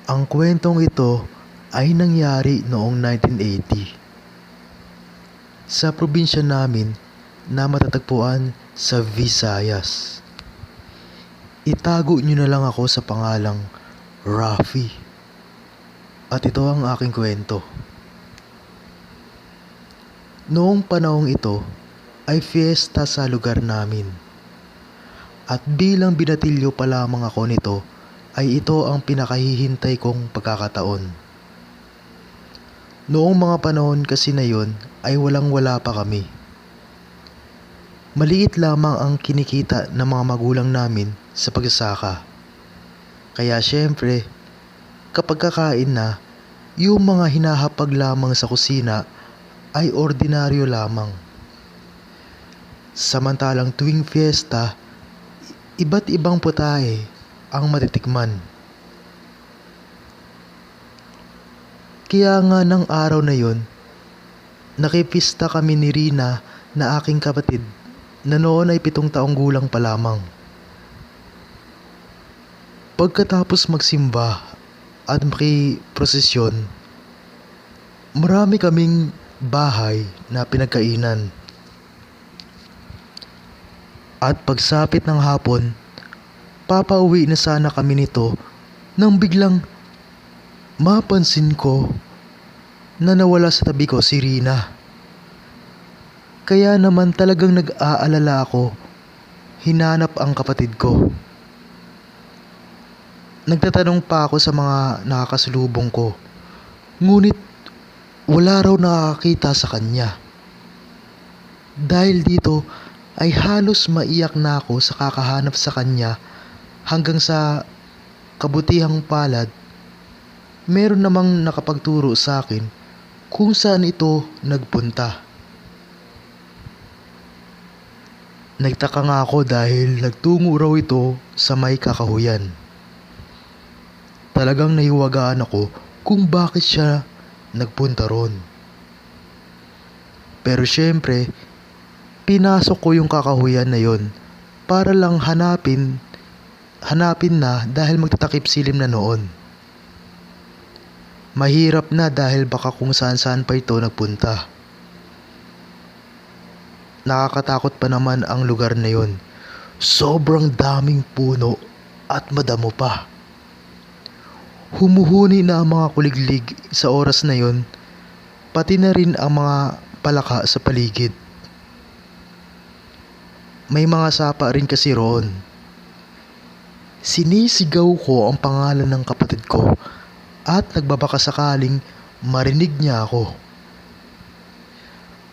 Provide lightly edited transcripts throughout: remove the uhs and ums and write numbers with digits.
Ang kwentong ito ay nangyari noong 1980 sa probinsya namin na matatagpuan sa Visayas. Itago nyo na lang ako sa pangalang Rafi. At ito ang aking kwento. Noong panahong ito ay fiesta sa lugar namin. At bilang binatilyo pa lamang ako nito, ay ito ang pinakahihintay kong pagkakataon. Noong mga panahon kasi na yon ay walang-wala pa kami. Maliit lamang ang kinikita ng mga magulang namin sa pagsasaka. Kaya syempre, kapag kakain na, yung mga hinahapag lamang sa kusina ay ordinaryo lamang. Samantalang tuwing fiesta, iba't ibang putahe ang matitikman. Kaya nga ng araw na yon, nakipista kami ni Rina na aking kapatid na noon ay 7 taong gulang pa lamang. Pagkatapos magsimba at makiprosesyon, marami kaming bahay na pinagkainan. At pagsapit ng hapon, papauwi na sana kami nito nang biglang mapansin ko na nawala sa tabi ko si Rina. Kaya naman talagang nag-aalala ako, hinanap ang kapatid ko. Nagtatanong pa ako sa mga nakakasalubong ko, ngunit wala raw nakakita sa kanya. Dahil dito ay halos maiyak na ako sa kakahanap sa kanya hanggang sa kabutihang palad, meron namang nakapagturo sa akin kung saan ito nagpunta. Nagtaka nga ako dahil nagtungo raw ito sa may kakahuyan. Talagang nahiwagaan ako kung bakit siya nagpunta ron. Pero syempre, pinasok ko yung kakahuyan na yon para lang hanapin na dahil magtatakip silim na noon. Mahirap na dahil baka kung saan-saan pa ito nagpunta. Nakakatakot pa naman ang lugar na yon. Sobrang daming puno at madamo pa. Humuhuni na ang mga kuliglig sa oras na yon, pati na rin ang mga palaka sa paligid. May mga sapa rin kasi roon. Sinisigaw ko ang pangalan ng kapatid ko at nagbabaka sakaling marinig niya ako.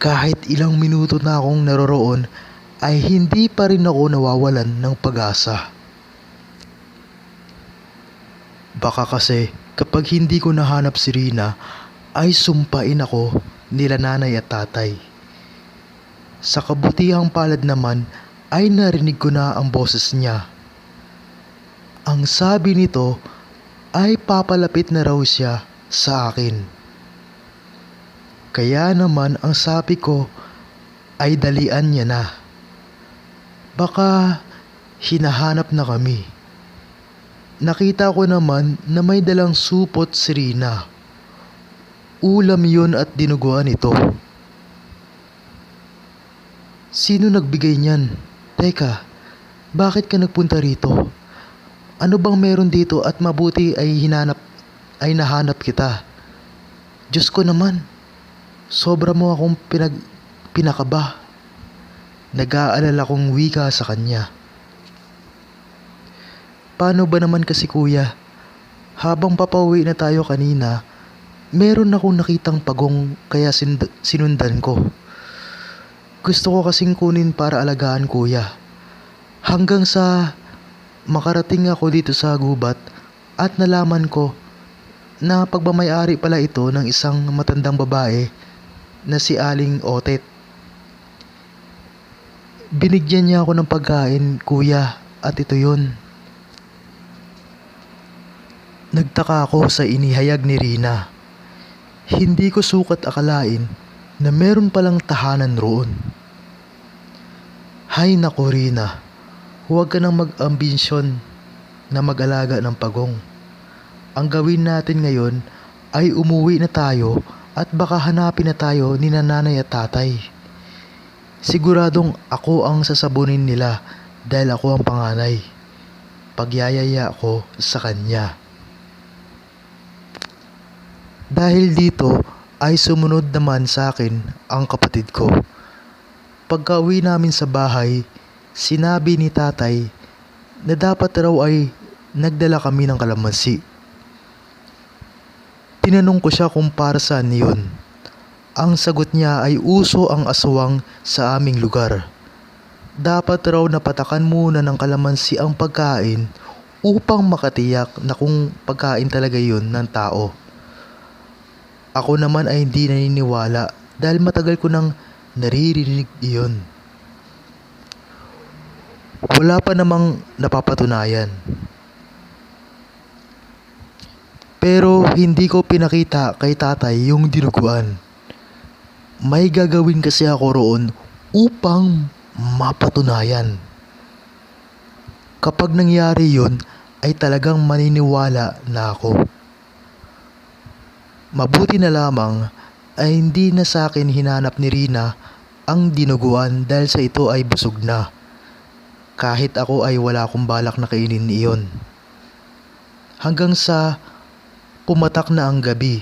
Kahit ilang minuto na akong naroroon ay hindi pa rin ako nawawalan ng pag-asa. Baka kasi kapag hindi ko nahanap si Rina ay sumpain ako nila nanay at tatay. Sa kabutihang palad naman ay narinig ko na ang boses niya. Ang sabi nito ay papalapit na raw siya sa akin. Kaya naman ang sabi ko ay dalian niya na. Baka hinahanap na kami. Nakita ko naman na may dalang supot si Rina. Ulam yun at dinuguan ito. Sino nagbigay niyan? Teka, bakit ka nagpunta rito? Ano bang meron dito at mabuti ay nahanap kita? Diyos ko naman, sobra mo akong pinakaba. Nag-aalala kong wika sa kanya. Paano ba naman kasi kuya? Habang papauwi na tayo kanina, meron akong nakitang pagong kaya sinundan ko. Gusto ko kasing kunin para alagaan kuya. Hanggang sa makarating ako dito sa gubat at nalaman ko na pagmamayari pala ito ng isang matandang babae na si Aling Otet. Binigyan niya ako ng pagkain kuya at ito yun. Nagtaka ako sa inihayag ni Rina. Hindi ko sukat akalain na meron palang tahanan roon. Hay nako Rina, huwag ka nang mag-ambisyon na mag-alaga ng pagong. Ang gawin natin ngayon ay umuwi na tayo at baka hanapin na tayo ni nanay at tatay. Siguradong ako ang sasabunin nila dahil ako ang panganay. Pagyayaya ko sa kanya. Dahil dito ay sumunod naman sa akin ang kapatid ko. Pagka-uwi namin sa bahay, sinabi ni tatay na dapat raw ay nagdala kami ng kalamansi. Tinanong ko siya kung para saan yun. Ang sagot niya ay uso ang aswang sa aming lugar. Dapat raw napatakan muna ng kalamansi ang pagkain upang makatiyak na kung pagkain talaga yun ng tao. Ako naman ay hindi naniniwala dahil matagal ko nang naririnig iyon. Wala pa namang napapatunayan. Pero hindi ko pinakita kay tatay yung dinuguan. May gagawin kasi ako roon upang mapatunayan. Kapag nangyari yun, ay talagang maniniwala na ako. Mabuti na lamang ay hindi na sa akin hinanap ni Rina ang dinuguan dahil sa ito ay busog na. Kahit ako ay wala akong balak na kainin iyon. Hanggang sa pumatak na ang gabi,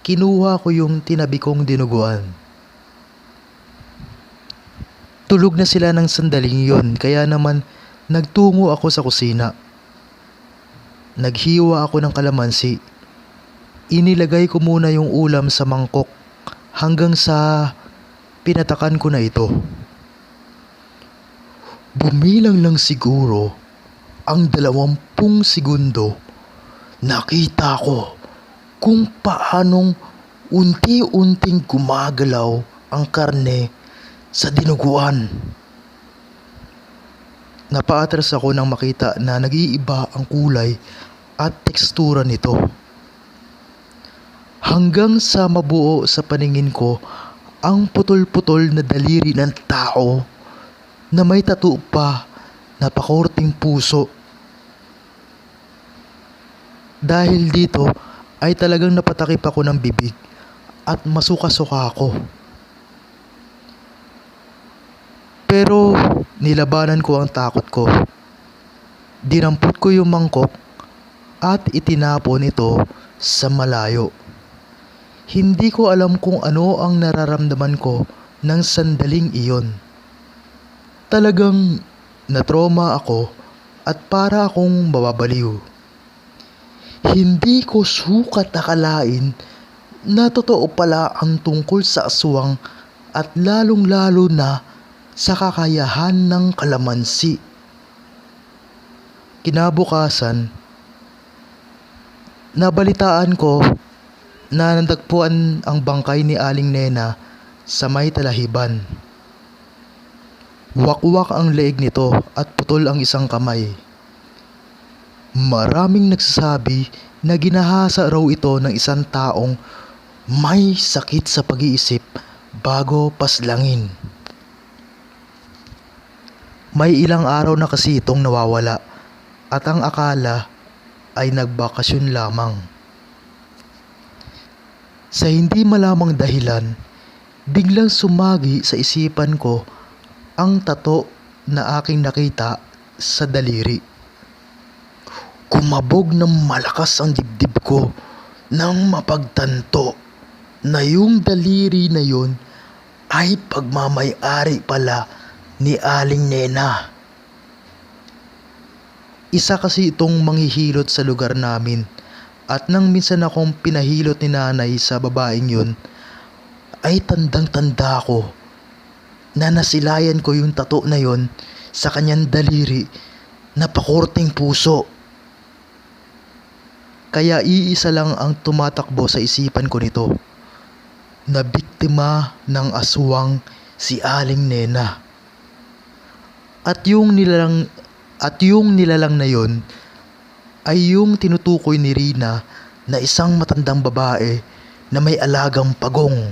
kinuha ko yung tinabi kong dinuguan. Tulog na sila ng sandaling yon kaya naman nagtungo ako sa kusina. Naghiwa ako ng kalamansi. Inilagay ko muna yung ulam sa mangkok hanggang sa pinatakan ko na ito. Bumilang lang siguro ang 20 segundo. Nakita ko kung paanong unti-unting gumagalaw ang karne sa dinuguan. Napaatras ako nang makita na nag-iiba ang kulay at tekstura nito. Hanggang sa mabuo sa paningin ko ang putol-putol na daliri ng tao na may tattoo pa na pakorting puso. Dahil dito ay talagang napatakip ako ng bibig at masuka-suka ako. Pero nilabanan ko ang takot ko. Dinampot ko yung mangkok at itinapon ito sa malayo. Hindi ko alam kung ano ang nararamdaman ko ng sandaling iyon. Talagang natroma ako at para akong mababaliw. Hindi ko sukat akalain na totoo pala ang tungkol sa aswang at lalong-lalo na sa kakayahan ng kalamansi. Kinabukasan, nabalitaan ko na natagpuan ang bangkay ni Aling Nena sa may talahiban. Wakwak ang leeg nito at putol ang isang kamay. Maraming nagsasabi na ginahasa raw ito ng isang taong may sakit sa pag-iisip bago paslangin. May ilang araw na kasi itong nawawala at ang akala ay nagbakasyon lamang. Sa hindi malamang dahilan, biglang sumagi sa isipan ko ang tato na aking nakita sa daliri. Kumabog ng malakas ang dibdib ko nang mapagtanto na yung daliri na yun ay pagmamay-ari pala ni Aling Nena. Isa kasi itong manghihilot sa lugar namin at nang minsan akong pinahilot ni nanay sa babaeng yun, ay tandang-tanda ko na nasilayan ko yung tato na yun sa kanyang daliri na pakorting puso. Kaya iisa lang ang tumatakbo sa isipan ko nito, na biktima ng aswang si Aling Nena. At yung nilalang na yon ay yung tinutukoy ni Rina na isang matandang babae na may alagang pagong.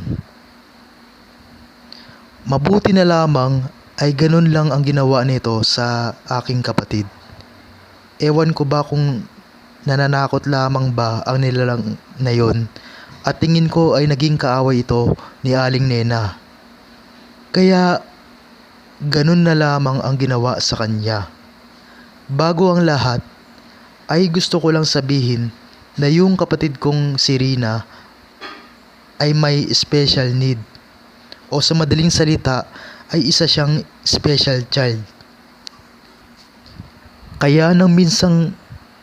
Mabuti na lamang ay ganun lang ang ginawa nito sa aking kapatid. Ewan ko ba kung nananakot lamang ba ang nilalang na yon, at tingin ko ay naging kaaway ito ni Aling Nena. Kaya ganun na lamang ang ginawa sa kanya. Bago ang lahat, ay gusto ko lang sabihin na yung kapatid kong si Rina ay may special need, o sa madaling salita ay isa siyang special child. Kaya nang minsang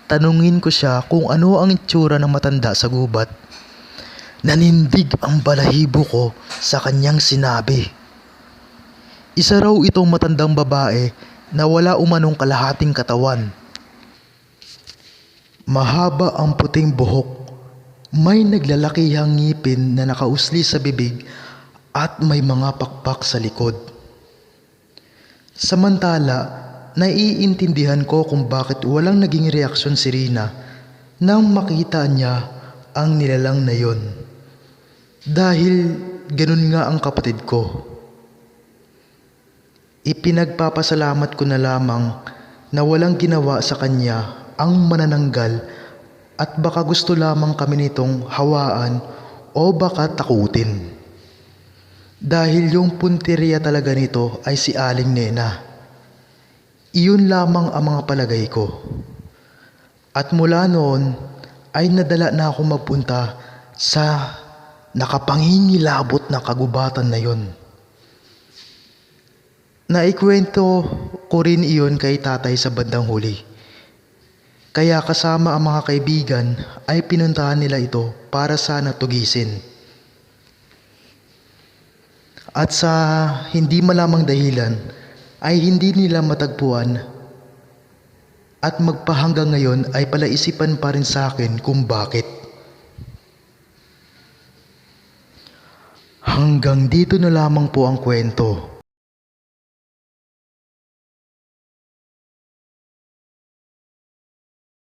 tanungin ko siya kung ano ang itsura ng matanda sa gubat, nanindig ang balahibo ko sa kanyang sinabi. Isa raw itong matandang babae na wala umanong kalahating katawan. Mahaba ang puting buhok, may naglalakihang ngipin na nakausli sa bibig at may mga pakpak sa likod. Samantala, naiintindihan ko kung bakit walang naging reaksyon si Rina nang makita niya ang nilalang na yon. Dahil ganun nga ang kapatid ko. Ipinagpapasalamat ko na lamang na walang ginawa sa kanya ang manananggal, at baka gusto lamang kami nitong hawaan o baka takutin. Dahil yung punteriya talaga nito ay si Aling Nena. Iyon lamang ang mga palagay ko. At mula noon ay nadala na ako magpunta sa nakapangingilabot na kagubatan na yon. Naikwento ko rin iyon kay tatay sa bandang huli. Kaya kasama ang mga kaibigan ay pinuntahan nila ito para sana tugisin. At sa hindi malamang dahilan ay hindi nila matagpuan, at magpahanggang ngayon ay palaisipan pa rin sa akin kung bakit. Hanggang dito na lamang po ang kwento.